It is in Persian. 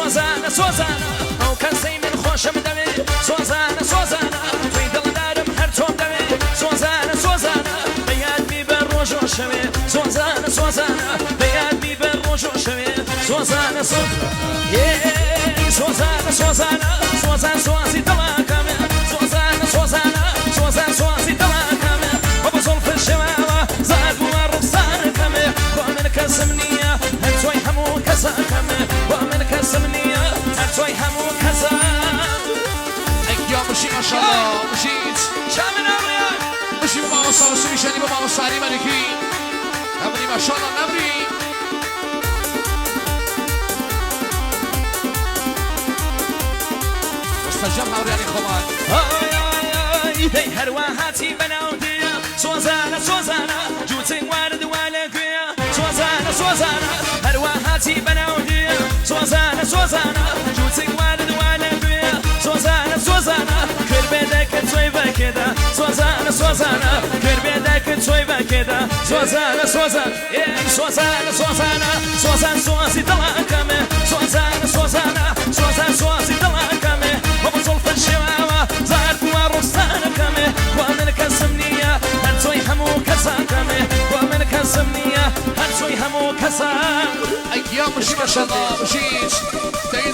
سوزانة سوزانة أو كسي من خوشم دمي سوزانة سوزانة توي دل دارم هر توم دمي سوزانة سوزانة بياد بي بروج وشمي سوزانة سوزانة بياد بي بروج وشمي سوزانة سوزانة سوزانة سوزانة سوزانة سوازي دلاكم سوزانة سوزانة سوزانة سوازي دلاكم وبصل في الشمامة زاد ورقصان كمي ومن كسمنية هتوي همو كسا كمي ومن كسمنية هتوي همو كسا يا مشي ما شاء الله مشيت شامل أمريان مشي بما وصل وسميشاني بما وصاري ملكي نبري ما شاء الله نبري مستجاب هورياني خمان ذي هرواهاتي بناودي سوزانة سوزانة جوتي وارد والقيا سوزانة سوزانة هرواهاتي بناودي سوزانة سوزانة جوتي وارد والقيا سوزانة سوزانة كربيدك توي بكدا سوزانة سوزانة كربيدك توي بكدا سوزانة سوزانة سوزانة سوزانة سوزانة سوزي دلاكم سوزانة سوزانة سوزانة سوزي دلاكم وبصل في الشمامة زارت ورقصان كمي ومن كسمنية هرتوي همو كسا كمي ومن كسمنية هرتوي همو كسا يا مشي ما شاء الله مشيت داي